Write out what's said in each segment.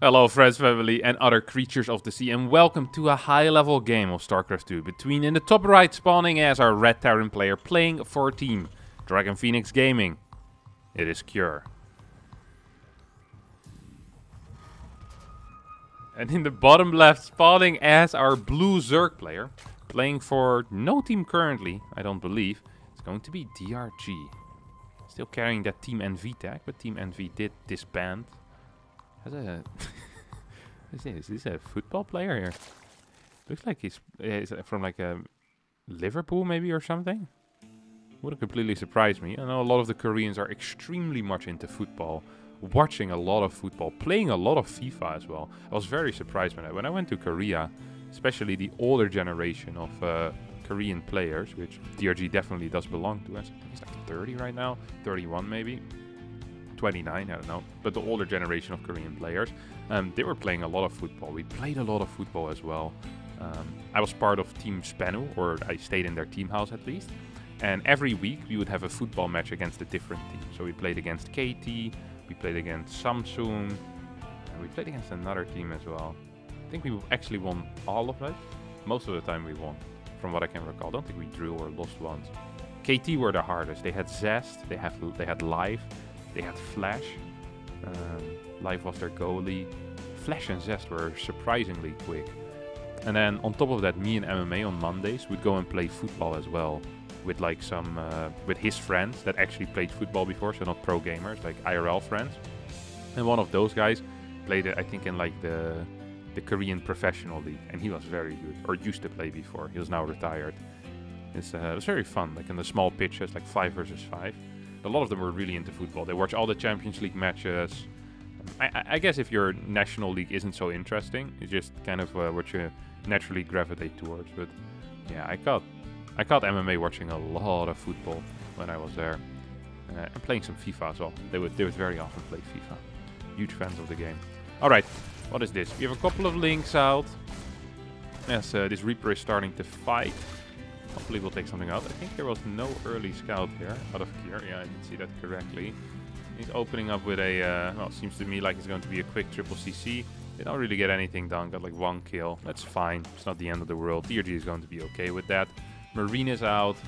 Hello friends, family and other creatures of the sea, and welcome to a high level game of StarCraft 2 between, in the top right, spawning as our Red Terran player playing for team Dragon Phoenix Gaming. It is Cure. And in the bottom left, spawning as our blue Zerg player playing for no team currently, I don't believe. It's going to be DRG. Still carrying that Team NV tag, but Team NV did disband. Has a is this a football player here? Looks like he's from like a Liverpool maybe or something. Wouldn't completely surprise me. I know a lot of the Koreans are extremely much into football, watching a lot of football, playing a lot of FIFA as well. I was very surprised when I went to Korea, especially the older generation of Korean players, which DRG definitely does belong to. I think he's like 30 right now, 31 maybe. 29, I don't know, but the older generation of Korean players, they were playing a lot of football. We played a lot of football as well. I was part of Team Spanu, or I stayed in their team house at least. And every week we would have a football match against a different team. So we played against KT, we played against Samsung, and we played against another team as well. I think we actually won all of it. Most of the time we won, from what I can recall. I don't think we drew or lost once. KT were the hardest. They had Zest, they had Live. They had Flash. Live was their goalie. Flash and Zest were surprisingly quick. And then on top of that, me and MMA on Mondays would go and play football as well. With like with his friends that actually played football before, so not pro gamers, like IRL friends. And one of those guys played it, I think, in like the Korean professional league. And he was very good, or used to play before. He was now retired. It was very fun, like in the small pitches, like 5 versus 5. A lot of them were really into football. They watch all the Champions League matches. I guess if your national league isn't so interesting, it's just kind of what you naturally gravitate towards. But yeah, I caught MMA watching a lot of football when I was there, and playing some FIFA as well. They would very often play FIFA. Huge fans of the game. All right, what is this? We have a couple of links out. Yes, this Reaper is starting to fight. Hopefully we'll take something out. I think there was no early scout here out of Kier. Yeah, I did see that correctly. He's opening up with a, well, seems to me like it's going to be a quick triple CC. They don't really get anything done. Got like 1 kill. That's fine. It's not the end of the world. DRG is going to be okay with that. Marine is out.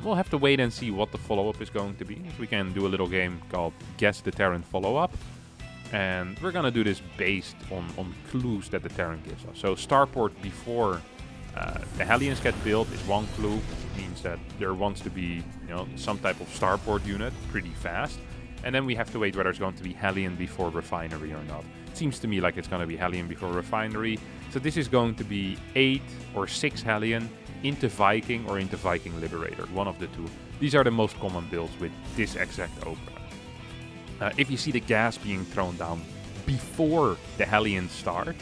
We'll have to wait and see what the follow-up is going to be. So we can do a little game called Guess the Terran Follow-up. And we're going to do this based on clues that the Terran gives us. So starport before the Hellions get built is one clue. It means that there wants to be, some type of starport unit pretty fast. And then we have to wait whether it's going to be Hellion before refinery or not. It seems to me like it's going to be Hellion before refinery. So this is going to be 8 or 6 Hellion into Viking or into Viking Liberator. One of the two. These are the most common builds with this exact opener. If you see the gas being thrown down before the Hellions start,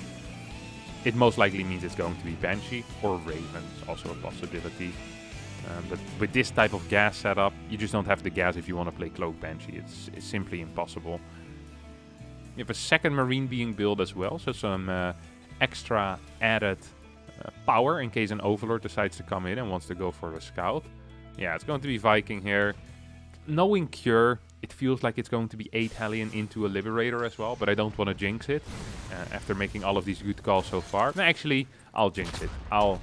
it most likely means it's going to be Banshee or Raven, also a possibility. But with this type of gas setup, you just don't have the gas if you want to play Cloak Banshee. It's simply impossible. You have a second Marine being built as well, so some extra added power in case an Overlord decides to come in and wants to go for a scout. Yeah, it's going to be Viking here. Knowing Cure, it feels like it's going to be 8 Hellion into a Liberator as well, but I don't want to jinx it after making all of these good calls so far. No, actually, I'll jinx it. I'll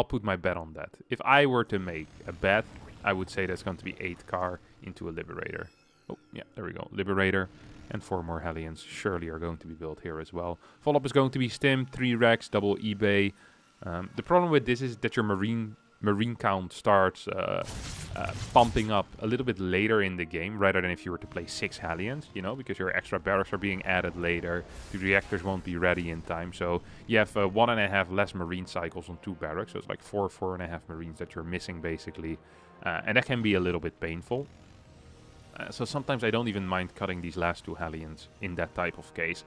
put my bet on that. If I were to make a bet, I would say that's going to be 8 Car into a Liberator. Oh, yeah, there we go. Liberator and 4 more Hellions surely are going to be built here as well. Follow-up is going to be Stim, 3 Rex, double eBay. The problem with this is that your Marine count starts pumping up a little bit later in the game rather than if you were to play 6 Hellions, because your extra barracks are being added later. The reactors won't be ready in time, so you have 1.5 less Marine cycles on 2 barracks, so it's like 4.5 Marines that you're missing basically, and that can be a little bit painful. So sometimes I don't even mind cutting these last 2 Hellions in that type of case.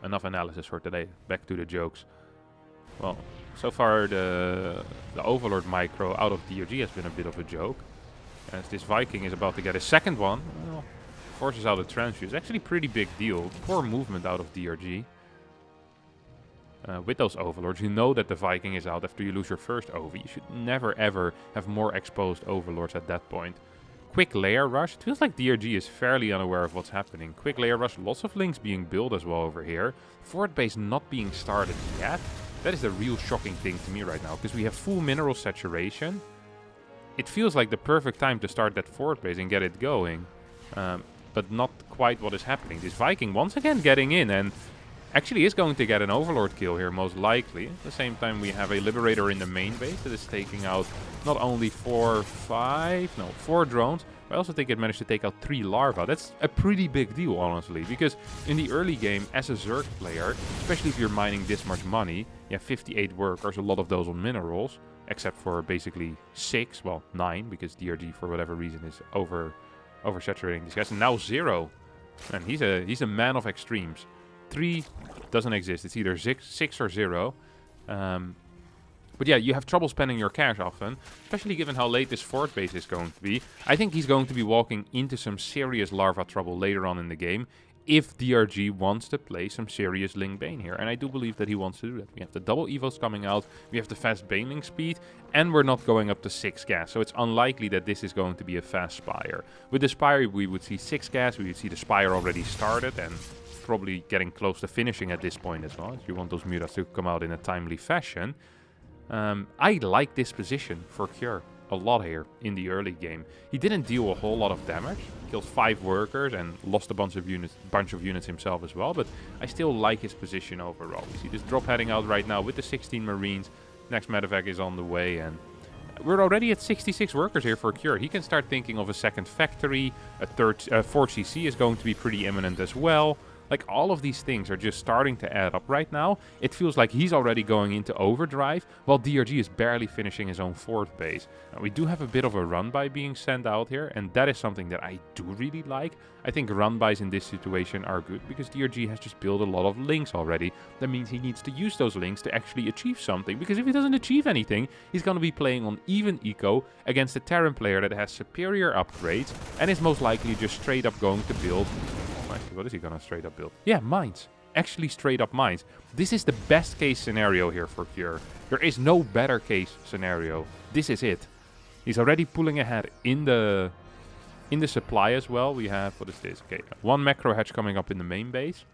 Enough analysis for today, back to the jokes. Well, so far the Overlord micro out of DRG has been a bit of a joke. As this Viking is about to get a second one, well, forces out a transfuse. Actually pretty big deal. Poor movement out of DRG. With those Overlords, you know that the Viking is out after you lose your first OV. You should never ever have more exposed Overlords at that point. Quick layer rush. It feels like DRG is fairly unaware of what's happening. Quick layer rush. Lots of links being built as well over here. Fort base not being started yet. That is a real shocking thing to me right now. Because we have full mineral saturation. It feels like the perfect time to start that fort base and get it going. But not quite what is happening. This Viking once again getting in and actually is going to get an Overlord kill here, most likely. At the same time, we have a Liberator in the main base that is taking out not only 4 drones, but I also think it managed to take out 3 larvae. That's a pretty big deal, honestly, because in the early game, as a Zerg player, especially if you're mining this much money, you have 58 workers, a lot of those on minerals, except for basically 6, well, 9, because DRG, for whatever reason, is oversaturating these guys. And now 0. And he's a man of extremes. 3 doesn't exist. It's either 6 or 0. But yeah, you have trouble spending your cash often, especially given how late this fort base is going to be. I think he's going to be walking into some serious larva trouble later on in the game if DRG wants to play some serious Ling Bane here. And I do believe that he wants to do that. We have the double evos coming out, we have the fast Baneling speed, and we're not going up to 6 gas. So it's unlikely that this is going to be a fast Spire. With the Spire, we would see 6 gas, we would see the Spire already started, and probably getting close to finishing at this point as well, if you want those mutas to come out in a timely fashion. I like this position for Cure a lot here in the early game. He didn't deal a whole lot of damage, killed 5 workers and lost a bunch of units himself as well, but I still like his position overall. We see this drop heading out right now with the 16 Marines. Next medevac is on the way, and we're already at 66 workers here for Cure. He can start thinking of a second factory. A fourth CC is going to be pretty imminent as well. Like, all of these things are just starting to add up right now. It feels like he's already going into overdrive, while DRG is barely finishing his own fort base. Now, we do have a bit of a run-by being sent out here, and that is something that I do really like. I think run-bys in this situation are good, because DRG has just built a lot of links already. That means he needs to use those links to actually achieve something, because if he doesn't achieve anything, he's going to be playing on even eco against a Terran player that has superior upgrades, and is most likely just straight up going to build... What is he gonna straight up build? Yeah, mines. Actually straight up mines. This is the best case scenario here for Cure. There is no better case scenario. This is it. He's already pulling ahead in the supply as well. We have, what is this? Okay, 1 macro hatch coming up in the main base.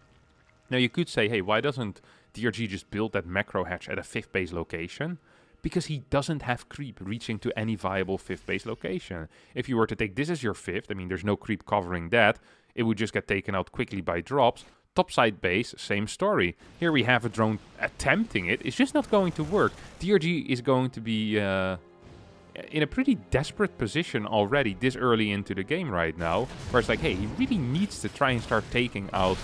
Now you could say, hey, why doesn't DRG just build that macro hatch at a 5th base location? Because he doesn't have creep reaching to any viable 5th base location. If you were to take this as your 5th, I mean, there's no creep covering that. It would just get taken out quickly by drops. Topside base, same story. Here we have a drone attempting it. It's just not going to work. DRG is going to be in a pretty desperate position already this early into the game right now. Where it's like, hey, he really needs to try and start taking out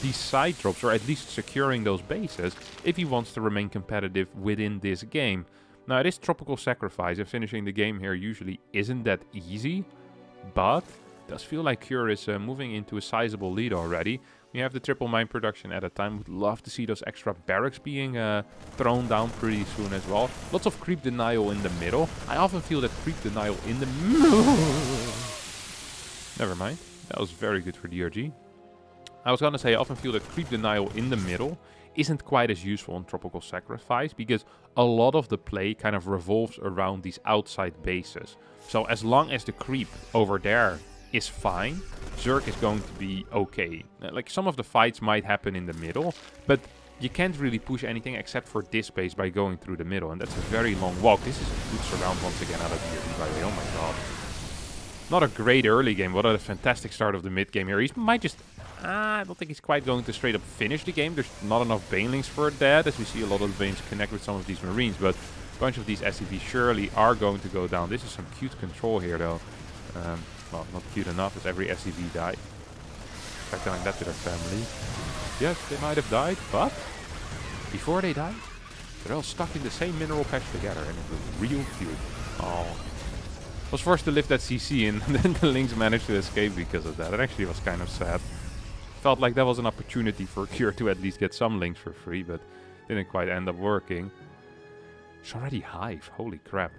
these side drops, or at least securing those bases, if he wants to remain competitive within this game. Now, it is Tropical Sacrifice, and finishing the game here usually isn't that easy, but it does feel like Cure is moving into a sizable lead already. We have the triple mine production at a time. Would love to see those extra barracks being thrown down pretty soon as well. Lots of creep denial in the middle. I often feel that creep denial in the middle... Never mind. That was very good for DRG. I was gonna say, I often feel that creep denial in the middle isn't quite as useful in Tropical Sacrifice, because a lot of the play kind of revolves around these outside bases. So as long as the creep over there is fine, Zerg is going to be okay. Like, some of the fights might happen in the middle, but you can't really push anything except for this base by going through the middle, and that's a very long walk. This is a good surround once again out of DRG, by the way. Oh my god. Not a great early game, what a fantastic start of the mid game here. He might just... I don't think he's quite going to straight up finish the game. There's not enough Banelings for that, as we see a lot of the Banes connect with some of these Marines, but a bunch of these SCVs surely are going to go down. This is some cute control here, though. Well, not cute enough, as every SCV died. In fact, telling that to their family. Yes, they might have died, but before they died, they're all stuck in the same mineral patch together, and it was real cute. Oh. Was forced to lift that CC, and then the Lynx managed to escape because of that. It actually was kind of sad. Felt like that was an opportunity for Cure to at least get some Lynx for free, but didn't quite end up working. It's already Hive, holy crap.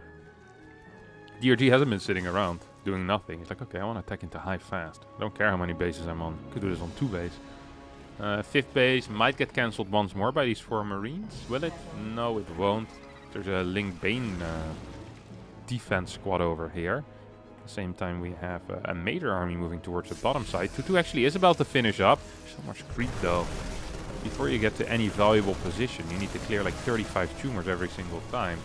DRG hasn't been sitting around doing nothing. He's like, okay, I want to attack into Hive fast. I don't care how many bases I'm on. Could do this on 2 bases. 5th base might get cancelled once more by these 4 Marines. Will it? No, it won't. There's a Ling Bane defense squad over here. Same time we have a major army moving towards the bottom side. 2-2 actually is about to finish up. So much creep though. Before you get to any valuable position, you need to clear like 35 tumors every single time.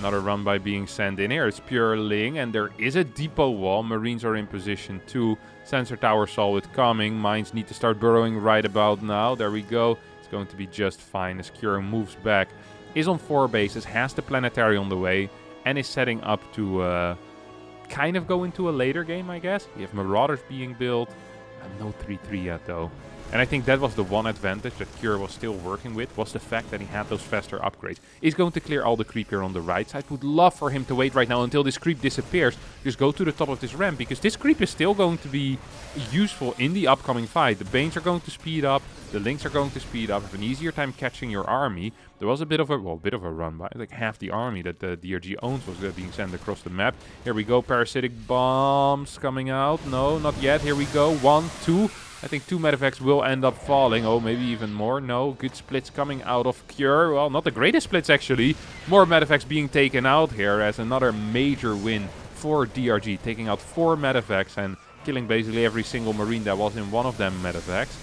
Another run by being sent in here. It's pure Ling, and there is a depot wall. Marines are in position too. Sensor tower saw it coming. Mines need to start burrowing right about now. There we go. It's going to be just fine as Kure moves back. Is on 4 bases, has the planetary on the way, and is setting up to kind of go into a later game, I guess. We have Marauders being built. No 3-3 yet, though. And I think that was the one advantage that Kure was still working with, was the fact that he had those faster upgrades. He's going to clear all the creep here on the right side. Would love for him to wait right now until this creep disappears. Just go to the top of this ramp, because this creep is still going to be useful in the upcoming fight. The Banes are going to speed up, the Lynx are going to speed up, have an easier time catching your army. There was a bit of a run by, like half the army that the DRG owns was being sent across the map. Here we go, parasitic bombs coming out. No, not yet. Here we go, 1, 2. I think 2 medevacs will end up falling. Oh, maybe even more. No, good splits coming out of Kure. Well, not the greatest splits, actually. More medevacs being taken out here as another major win for DRG. Taking out 4 medevacs and killing basically every single marine that was in one of them medevacs.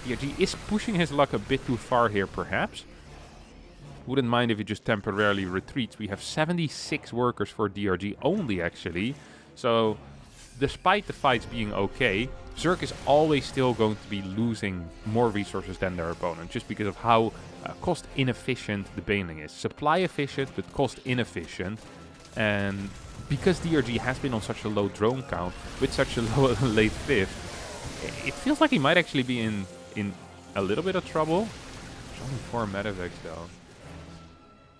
DRG is pushing his luck a bit too far here, perhaps. Wouldn't mind if he just temporarily retreats. We have 76 workers for DRG only, actually. So, despite the fights being okay, Zerg is always still going to be losing more resources than their opponent, just because of how cost inefficient the Baneling is. Supply efficient, but cost inefficient. And because DRG has been on such a low drone count, with such a low late 5th, it feels like he might actually be in a little bit of trouble. There's only 4 medevacs though.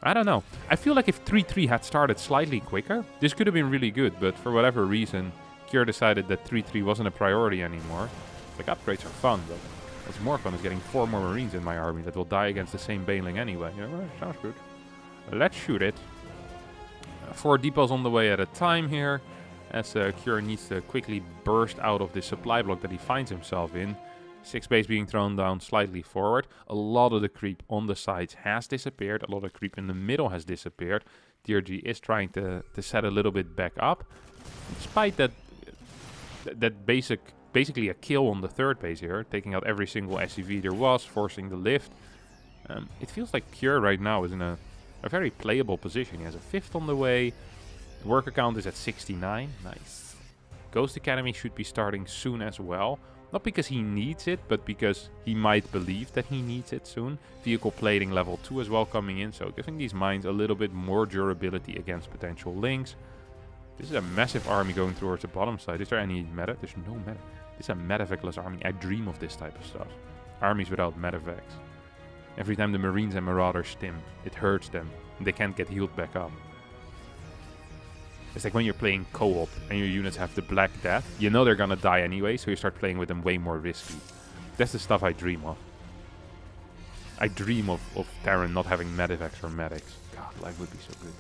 I don't know. I feel like if 3-3 had started slightly quicker, this could have been really good, but for whatever reason, Kure decided that 3-3 wasn't a priority anymore. Like, upgrades are fun, but what's more fun is getting 4 more Marines in my army that will die against the same Baneling anyway. Yeah, well, sounds good. Let's shoot it. 4 depots on the way at a time here, as Kure needs to quickly burst out of this supply block that he finds himself in. 6 base being thrown down slightly forward. A lot of the creep on the sides has disappeared. A lot of creep in the middle has disappeared. DRG is trying to set a little bit back up. Despite that basically a kill on the 3rd base here, taking out every single SCV there was, forcing the lift. It feels like Kure right now is in a very playable position. He has a 5th on the way. The worker count is at 69. Nice. Ghost Academy should be starting soon as well. Not because he needs it, but because he might believe that he needs it soon. Vehicle plating level 2 as well coming in, so giving these mines a little bit more durability against potential links. This is a massive army going towards the bottom side. Is there any meta? There's no meta. This is a medevacless army. I dream of this type of stuff. Armies without medevacs. Every time the Marines and Marauders stim, it hurts them. And they can't get healed back up. It's like when you're playing co-op and your units have the Black Death. You know they're gonna die anyway, so you start playing with them way more risky. That's the stuff I dream of. I dream of Terran not having medevacs or medics. God, life would be so good.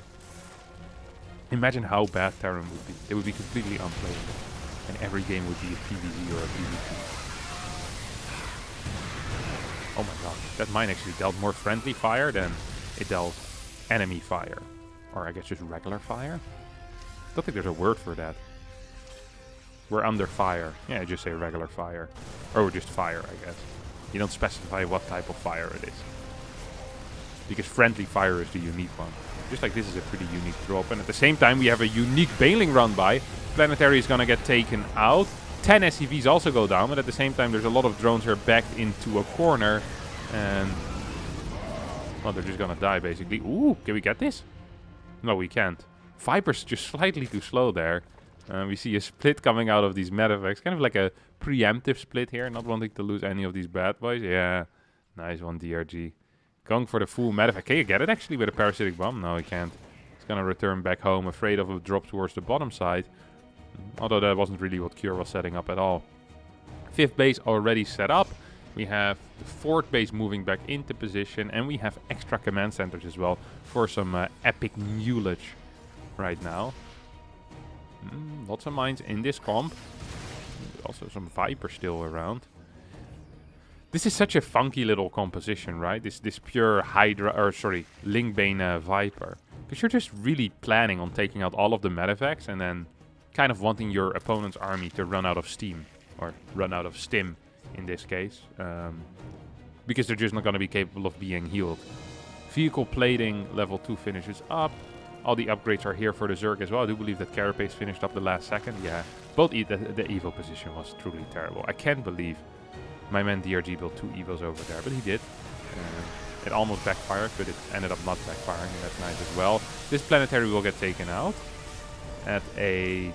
Imagine how bad Terran would be. It would be completely unplayable. And every game would be a PvZ or a PvP. Oh my god. That mine actually dealt more friendly fire than it dealt enemy fire. Or I guess just regular fire? I don't think there's a word for that. We're under fire. Yeah, just say regular fire. Or just fire, I guess. You don't specify what type of fire it is. Because friendly fire is the unique one. Just like this is a pretty unique drop. And at the same time, we have a unique Baneling run by. Planetary is going to get taken out. 10 SCVs also go down. But at the same time, there's a lot of drones here backed into a corner. And... well, they're just going to die, basically. Ooh, can we get this? No, we can't. Viper's just slightly too slow there. We see a split coming out of these medevacs. Kind of like a preemptive split here. Not wanting to lose any of these bad boys. Yeah, nice one, DRG. Going for the full medevac. Can you get it actually with a parasitic bomb? No, he can't. He's going to return back home, afraid of a drop towards the bottom side. Although that wasn't really what Kure was setting up at all. 5th base already set up. We have the 4th base moving back into position. And we have extra command centers as well for some epic newlage right now. Lots of mines in this comp. Also some Viper still around. This is such a funky little composition, right? This pure Hydra, or sorry, Lingbane Viper. Because you're just really planning on taking out all of the medevacs and then kind of wanting your opponent's army to run out of steam, or run out of stim in this case, because they're just not going to be capable of being healed. Vehicle plating level 2 finishes up. All the upgrades are here for the Zerg as well. I do believe that Carapace finished up the last second. Yeah, both the Evo position was truly terrible. I can't believe my man DRG built 2 Evos over there, but he did. It almost backfired, but it ended up not backfiring, and that's nice as well. This planetary will get taken out at a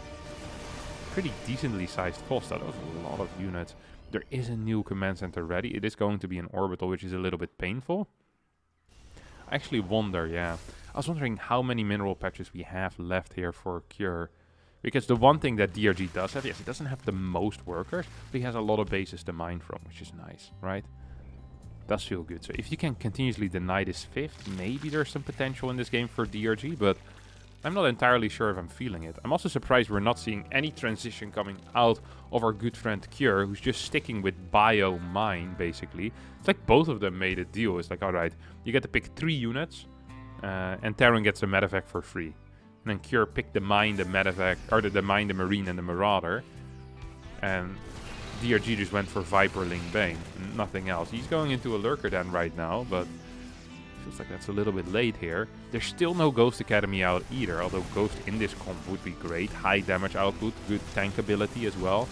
pretty decently sized cost. That was a lot of units. There is a new command center ready. It is going to be an orbital, which is a little bit painful. I actually wonder, yeah. I was wondering how many mineral patches we have left here for Cure. Because the one thing that DRG does have, yes, it doesn't have the most workers, but he has a lot of bases to mine from, which is nice, right? Does feel good. So if you can continuously deny this 5th, maybe there's some potential in this game for DRG, but I'm not entirely sure if I'm feeling it. I'm also surprised we're not seeing any transition coming out of our good friend Cure, who's just sticking with Bio Mine, basically. It's like both of them made a deal. It's like, alright, you get to pick 3 units, and Terran gets a medevac for free. And then Cure picked the Mine, the medevac, or the Mine, the Marine, and the Marauder. And DRG just went for Viper Ling Bane, nothing else. He's going into a Lurker Den right now, but feels like that's a little bit late here. There's still no Ghost Academy out either, although Ghost in this comp would be great. High damage output, good tank ability as well.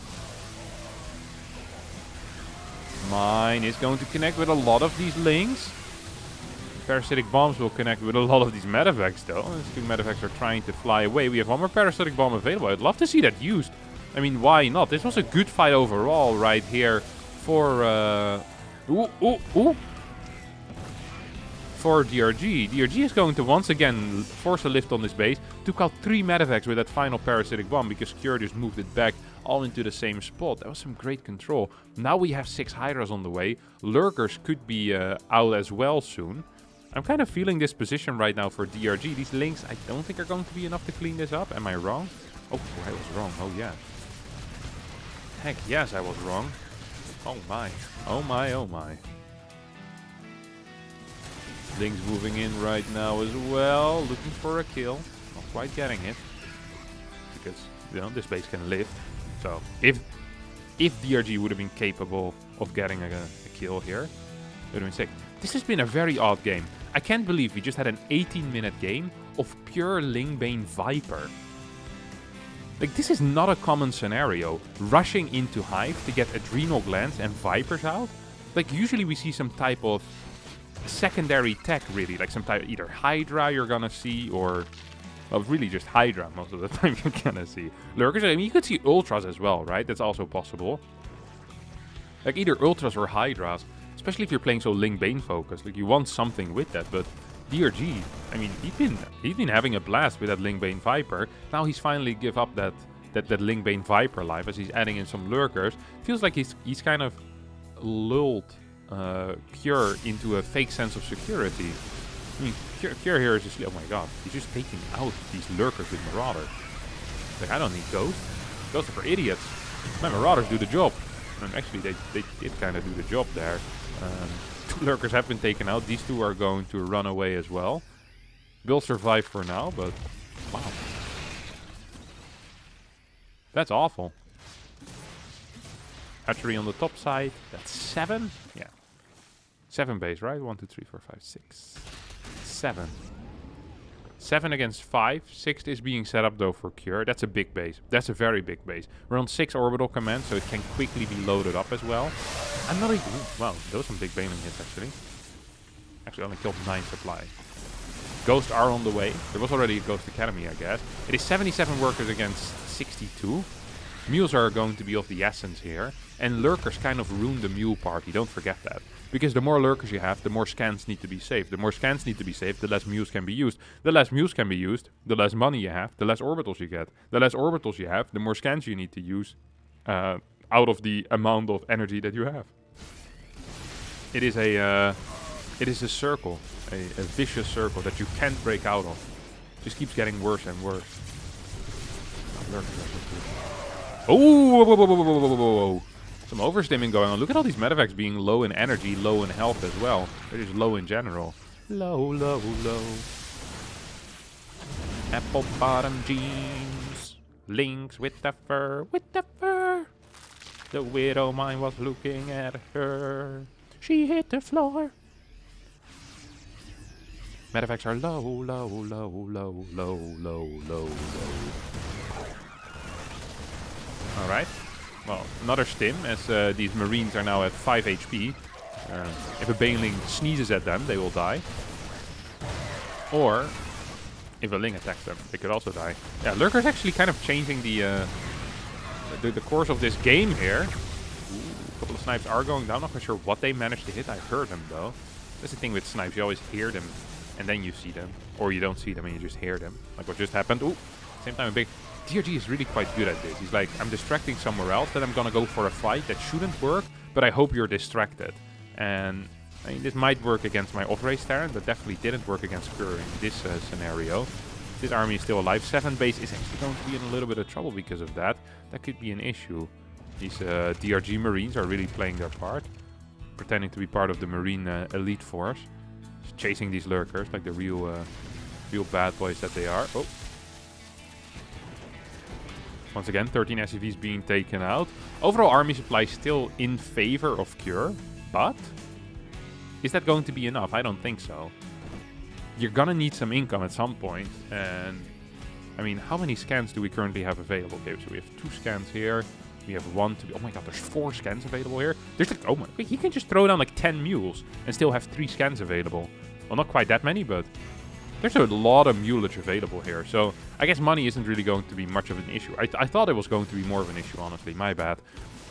Mine is going to connect with a lot of these Lings. Parasitic Bombs will connect with a lot of these medevacs though. These 2 medevacs are trying to fly away. We have one more Parasitic Bomb available. I'd love to see that used. I mean, why not? This was a good fight overall right here for for DRG. DRG is going to once again force a lift on this base. Took out 3 medevacs with that final Parasitic Bomb because Cure just moved it back all into the same spot. That was some great control. Now we have 6 Hydras on the way. Lurkers could be out as well soon. I'm kind of feeling this position right now for DRG. These Lings I don't think are going to be enough to clean this up. Am I wrong? Oh, I was wrong. Oh, yeah. Heck yes, I was wrong. Oh my. Oh my, oh my. Lings moving in right now as well. Looking for a kill. Not quite getting it. Because, you know, this base can live. So, if DRG would have been capable of getting a kill here, it would have been sick. This has been a very odd game. I can't believe we just had an 18-minute game of pure Lingbane Viper. Like, this is not a common scenario. Rushing into Hive to get Adrenal Glands and Vipers out. Like, usually we see some type of secondary tech, really. Like, some type, either Hydra you're gonna see, or... well, really just Hydra most of the time you're gonna see. Lurkers, I mean, you could see Ultras as well, right? That's also possible. Like, either Ultras or Hydras. Especially if you're playing so Lingbane focused. Like, you want something with that, but... DRG, I mean, he's been having a blast with that Lingbane Viper. Now he's finally give up that Lingbane Viper life as he's adding in some Lurkers. Feels like he's kind of lulled Cure into a fake sense of security. I mean, Cure here is just, oh my god, he's just taking out these Lurkers with Marauders. Like, I don't need Ghosts. Ghosts are for idiots. My Marauders do the job. And actually, they did kind of do the job there. 2 Lurkers have been taken out. These 2 are going to run away as well. Will survive for now, but wow. That's awful. Hatchery on the top side. That's 7? Yeah. 7 base, right? 1, 2, 3, 4, 5, 6. 7. 7 against 5. 6 is being set up though for Cure. That's a big base. That's a very big base. We're on 6 orbital commands, so it can quickly be loaded up as well. I'm not even... wow, those are some big Baneling hits actually. Actually only killed 9 supply. Ghosts are on the way. There was already a Ghost Academy, I guess. It is 77 workers against 62. Mules are going to be of the essence here. And Lurkers kind of ruin the mule party, don't forget that. Because the more Lurkers you have, the more scans need to be saved. The more scans need to be saved, the less mules can be used. The less mules can be used, the less money you have, the less orbitals you get. The less orbitals you have, the more scans you need to use out of the amount of energy that you have. It is a circle, a vicious circle that you can't break out of. Just keeps getting worse and worse. Oh, whoa, whoa, whoa, whoa, whoa, whoa, whoa, whoa. Some overstimming going on. Look at all these medevacs being low in energy, low in health as well. They're just low in general. Low, low, low. Apple bottom jeans. Lynx with the fur, with the fur. The widow mine was looking at her. She hit the floor. Medavacs are low, low, low, low, low, low, low, low. Alright. Well, another stim, as these marines are now at 5 HP. If a baneling sneezes at them, they will die. Or, if a ling attacks them, they could also die. Yeah, Lurker's actually kind of changing the course of this game here. Ooh, a couple of snipes are going down. Not quite sure what they managed to hit. I heard them, though. That's the thing with snipes. You always hear them, and then you see them. Or you don't see them, and you just hear them. Like what just happened. Ooh, same time a big... DRG is really quite good at this. He's like, I'm distracting somewhere else, then I'm gonna go for a fight that shouldn't work, but I hope you're distracted. And I mean, this might work against my off-race Terran, but definitely didn't work against Kur in this scenario. This army is still alive. 7 base is actually going to be in a little bit of trouble because of that. That could be an issue. These DRG Marines are really playing their part, pretending to be part of the Marine elite force, just chasing these lurkers like the real bad boys that they are. Oh. Once again, 13 SCVs being taken out. Overall army supply still in favor of Cure, but is that going to be enough? I don't think so. You're gonna need some income at some point, and I mean, how many scans do we currently have available? Okay, so we have 2 scans here. We have 1, 2. Oh my god, there's 4 scans available here. There's like, oh my, he can just throw down like 10 mules and still have 3 scans available. Well, not quite that many, but there's a lot of mulage available here. So I guess money isn't really going to be much of an issue. I thought it was going to be more of an issue, honestly. My bad.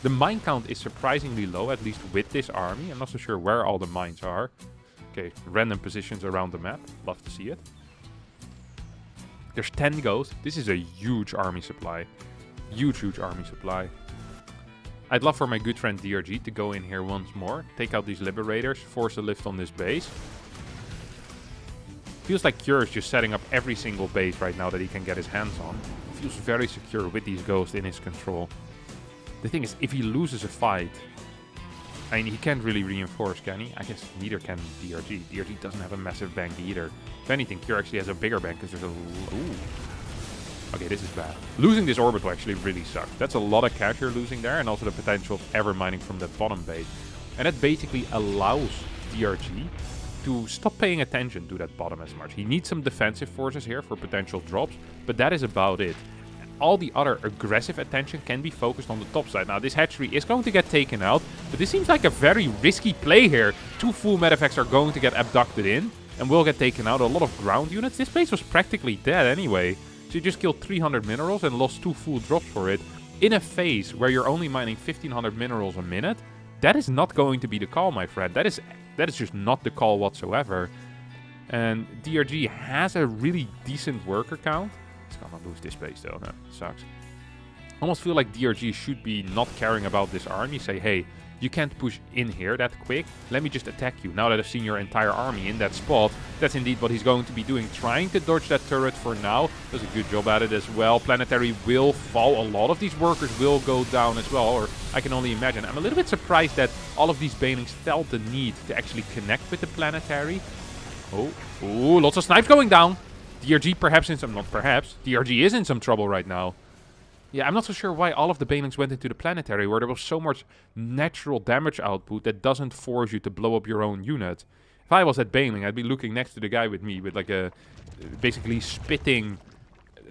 The mine count is surprisingly low, at least with this army. I'm not so sure where all the mines are. Okay, random positions around the map. Love to see it. There's 10 ghosts. This is a huge army supply. Huge, huge army supply. I'd love for my good friend DRG to go in here once more. Take out these liberators. Force a lift on this base. Feels like Cure is just setting up every single base right now that he can get his hands on. Feels very secure with these ghosts in his control. The thing is, if he loses a fight, I mean, he can't really reinforce, can he? I guess neither can DRG. DRG doesn't have a massive bank either. If anything, Cure actually has a bigger bank because there's a... Ooh. Okay, this is bad. Losing this orbital actually really sucks. That's a lot of cash you're losing there, and also the potential of ever mining from that bottom base. And that basically allows DRG to stop paying attention to that bottom as much. He needs some defensive forces here for potential drops, but that is about it. All the other aggressive attention can be focused on the top side. Now, this hatchery is going to get taken out, but this seems like a very risky play here. 2 full medavacs are going to get abducted in and will get taken out. A lot of ground units. This base was practically dead anyway. So you just killed 300 minerals and lost 2 full drops for it. In a phase where you're only mining 1500 minerals a minute, that is not going to be the call, my friend. That is just not the call whatsoever. And DRG has a really decent worker count. It's gonna lose this base though. No, sucks. Almost feel like DRG should be not caring about this army. Say, hey, you can't push in here that quick. Let me just attack you. Now that I've seen your entire army in that spot, that's indeed what he's going to be doing. Trying to dodge that turret for now. Does a good job at it as well. Planetary will fall. A lot of these workers will go down as well. Or I can only imagine. I'm a little bit surprised that all of these banelings felt the need to actually connect with the planetary. Oh, ooh, lots of snipes going down. DRG perhaps in some... Not perhaps. DRG is in some trouble right now. Yeah, I'm not so sure why all of the banelings went into the planetary, where there was so much natural damage output that doesn't force you to blow up your own unit. If I was at baneling, I'd be looking next to the guy with me with like a... basically spitting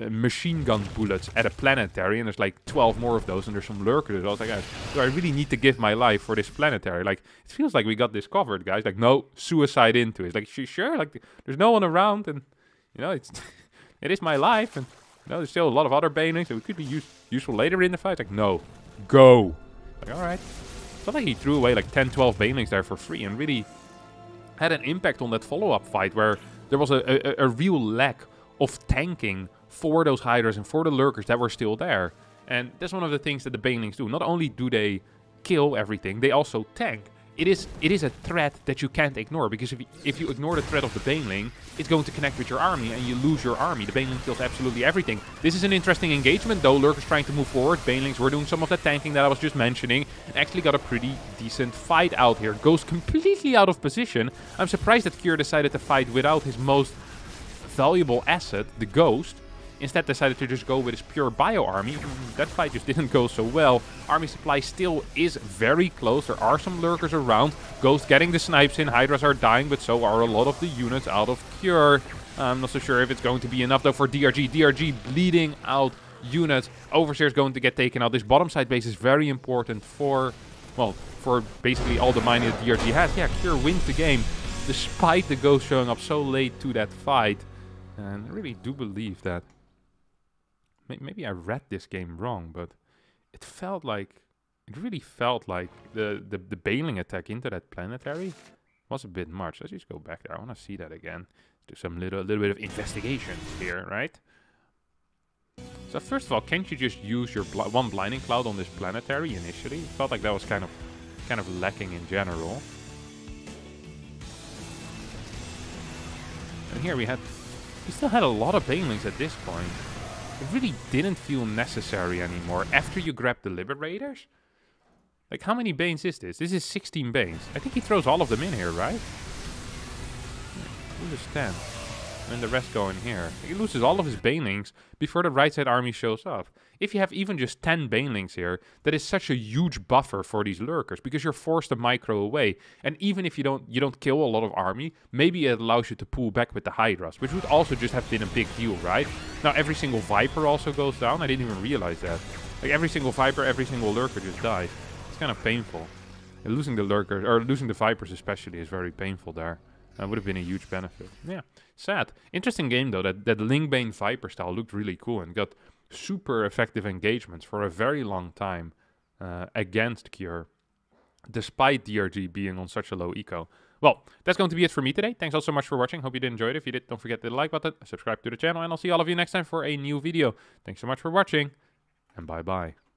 machine gun bullets at a planetary, and there's like 12 more of those, and there's some lurkers. I was like, do I really need to give my life for this planetary? Like, it feels like we got this covered, guys. Like, no, suicide into it. It's like, sure, like, there's no one around, and... You know, it is my life, and you know, there's still a lot of other banelings that we could be useful later in the fight. Like, no, go. Like, all right. It's not like he threw away like 10, 12 banelings there for free and really had an impact on that follow-up fight where there was a real lack of tanking for those hiders and for the lurkers that were still there. And that's one of the things that the banelings do. Not only do they kill everything, they also tank. It is a threat that you can't ignore, because if you ignore the threat of the baneling, it's going to connect with your army and you lose your army. The baneling kills absolutely everything. This is an interesting engagement though. Lurkers trying to move forward. Banelings were doing some of the tanking that I was just mentioning and actually got a pretty decent fight out here. Goes completely out of position. I'm surprised that Cure decided to fight without his most valuable asset, the Ghost. instead decided to just go with his pure bio army. That fight just didn't go so well. Army supply still is very close. There are some lurkers around. Ghost getting the snipes in. Hydras are dying, but so are a lot of the units out of cure. I'm not so sure if it's going to be enough though for DRG. DRG bleeding out units. Overseer is going to get taken out. This bottom side base is very important for, well, for basically all the mining that DRG has. Yeah, Cure wins the game despite the Ghost showing up so late to that fight. And I really do believe that. Maybe I read this game wrong, but it felt like, it really felt like the bailing attack into that planetary was a bit much. Let's just go back there. I want to see that again. Do some little bit of investigation here, right? So first of all, can't you just use your one blinding cloud on this planetary initially? It felt like that was kind of lacking in general. And here we still had a lot of banelings at this point. It really didn't feel necessary anymore after you grab the Liberators. Like, how many Banes is this? This is 16 Banes. I think he throws all of them in here, right? He loses 10. And then the rest go in here. He loses all of his Banelings before the right side army shows up. If you have even just 10 Banelings here, that is such a huge buffer for these lurkers, because you're forced to micro away. And even if you don't kill a lot of army, maybe it allows you to pull back with the Hydras, which would also just have been a big deal, right? Now every single Viper also goes down. I didn't even realize that. Like every single Viper, every single lurker just dies. It's kind of painful. And losing the lurkers, or losing the Vipers especially, is very painful there. That would have been a huge benefit. Yeah, sad. Interesting game though. That Lingbane Viper style looked really cool and got super effective engagements for a very long time against Cure, despite DRG being on such a low eco. Well, that's going to be it for me today. Thanks all so much for watching. Hope you did enjoy it. If you did, don't forget to hit the like button, subscribe to the channel, and I'll see all of you next time for a new video. Thanks so much for watching, and bye-bye.